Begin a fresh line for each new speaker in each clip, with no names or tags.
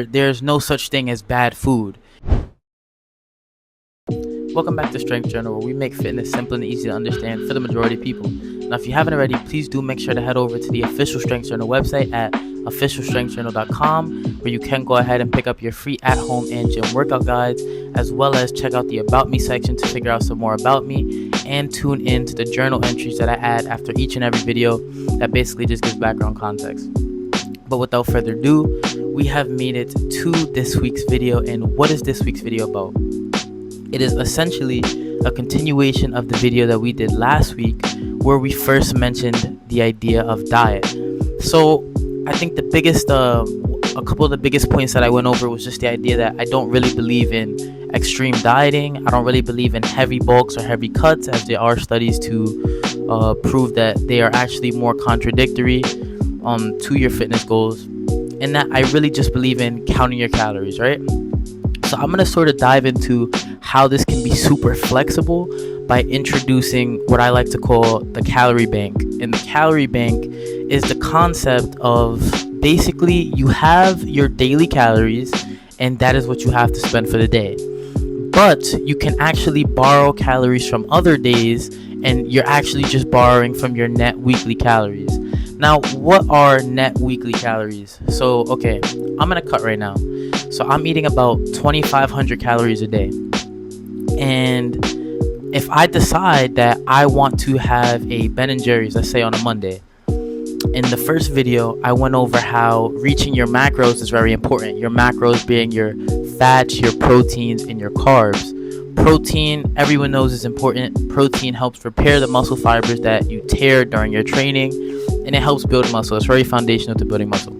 There's no such thing as bad food. Welcome back to Strength Journal, where we make fitness simple and easy to understand for the majority of people. Now, if you haven't already, please do make sure to head over to the official Strength Journal website at officialstrengthjournal.com, where you can go ahead and pick up your free at-home and gym workout guides, as well as check out the About Me section to figure out some more about me, and tune in to the journal entries that I add after each and every video that basically just gives background context. But without further ado, we have made it to this week's video. And what is this week's video about? It is essentially a continuation of the video that we did last week, where we first mentioned the idea of diet. So I think a couple of the biggest points that I went over was just the idea that I don't really believe in extreme dieting. I don't really believe in heavy bulks or heavy cuts, as there are studies to prove that they are actually more contradictory to your fitness goals, and that I really just believe in counting your calories, right? So I'm going to sort of dive into how this can be super flexible by introducing what I like to call the calorie bank. And the calorie bank is the concept of basically you have your daily calories, and that is what you have to spend for the day. But you can actually borrow calories from other days, and you're actually just borrowing from your net weekly calories. Now, what are net weekly calories? So, okay, I'm going to cut right now. So I'm eating about 2,500 calories a day. And if I decide that I want to have a Ben & Jerry's, let's say on a Monday, in the first video, I went over how reaching your macros is very important. Your macros being your fats, your proteins, and your carbs. Protein, everyone knows, is important. Protein helps repair the muscle fibers that you tear during your training, and it helps build muscle. It's very foundational to building muscle.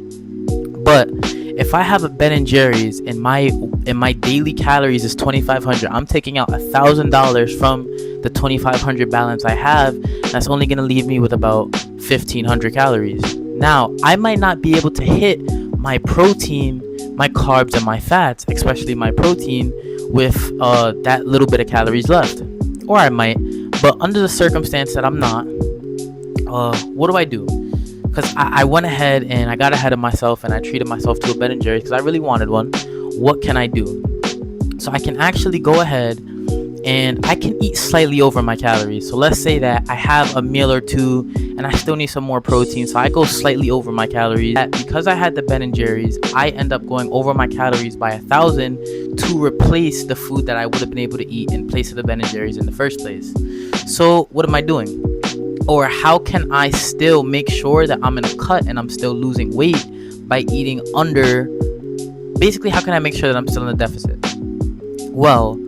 But if I have a Ben & Jerry's and my daily calories is 2,500, I'm taking out $1,000 from the 2,500 balance I have. That's only going to leave me with about 1,500 calories. Now, I might not be able to hit my protein, my carbs, and my fats, especially my protein, with that little bit of calories left. Or I might, but under the circumstance that I'm not, what do? Because I went ahead and I got ahead of myself, and I treated myself to a Ben & Jerry's because I really wanted one. What can I do? So I can actually go ahead and I can eat slightly over my calories. So let's say that I have a meal or two and I still need some more protein, so I go slightly over my calories. Because I had the Ben & Jerry's, I end up going over my calories by 1,000 to replace the food that I would have been able to eat in place of the Ben & Jerry's in the first place. So what am I doing? Or how can I still make sure that I'm in a cut and I'm still losing weight by eating under? Basically, how can I make sure that I'm still in a deficit? Well,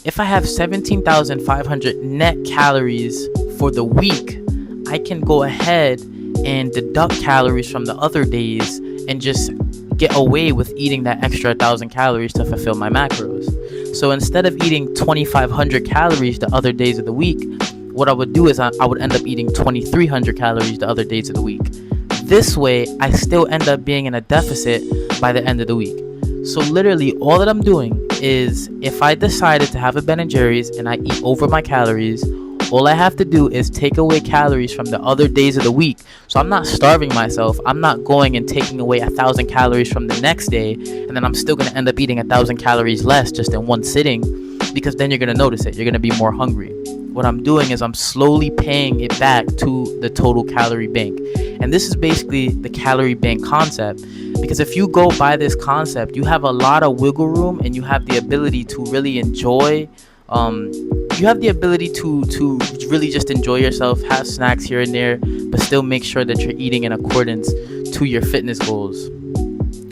if I have 17,500 net calories for the week, I can go ahead and deduct calories from the other days and just get away with eating that extra 1,000 calories to fulfill my macros. So instead of eating 2,500 calories the other days of the week, what I would do is I would end up eating 2,300 calories the other days of the week. This way, I still end up being in a deficit by the end of the week. So literally, all that I'm doing is, if I decided to have a Ben & Jerry's and I eat over my calories, all I have to do is take away calories from the other days of the week. So I'm not starving myself. I'm not going and taking away 1,000 calories from the next day, and then I'm still going to end up eating 1,000 calories less just in one sitting, because then you're going to notice it. You're going to be more hungry. What I'm doing is I'm slowly paying it back to the total calorie bank. And this is basically the calorie bank concept, because if you go by this concept, you have a lot of wiggle room, and you have the ability to really enjoy you have the ability to really just enjoy yourself, have snacks here and there, but still make sure that you're eating in accordance to your fitness goals.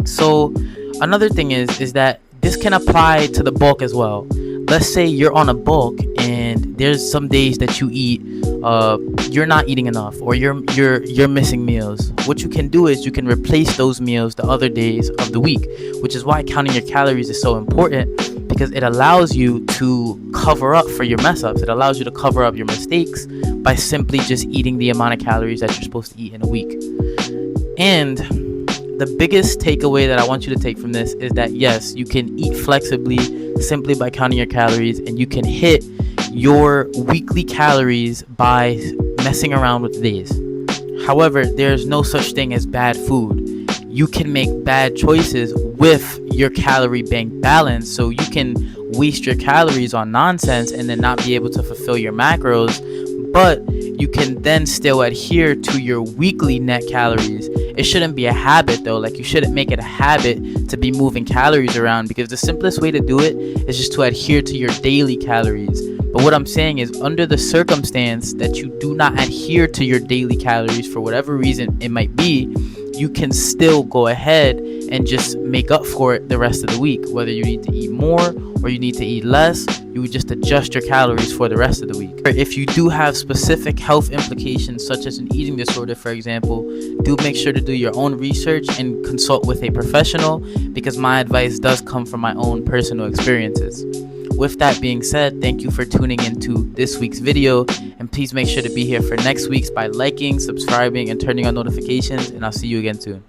So another thing is that this can apply to the bulk as well. Let's say you're on a bulk and there's some days that you eat, you're not eating enough, or you're missing meals. What you can do is you can replace those meals the other days of the week, which is why counting your calories is so important, because it allows you to cover up for your mess ups. It allows you to cover up your mistakes by simply just eating the amount of calories that you're supposed to eat in a week. And the biggest takeaway that I want you to take from this is that yes, you can eat flexibly simply by counting your calories, and you can hit your weekly calories by messing around with days. However, there's no such thing as bad food. You can make bad choices with your calorie bank balance, so you can waste your calories on nonsense and then not be able to fulfill your macros, but you can then still adhere to your weekly net calories. It shouldn't be a habit though. Like, you shouldn't make it a habit to be moving calories around, because the simplest way to do it is just to adhere to your daily calories. But what I'm saying is, under the circumstance that you do not adhere to your daily calories for whatever reason it might be, you can still go ahead and just make up for it the rest of the week. Whether you need to eat more or you need to eat less, you would just adjust your calories for the rest of the week. If you do have specific health implications, such as an eating disorder, for example, do make sure to do your own research and consult with a professional, because my advice does come from my own personal experiences. With that being said, thank you for tuning into this week's video, and please make sure to be here for next week's by liking, subscribing, and turning on notifications, and I'll see you again soon.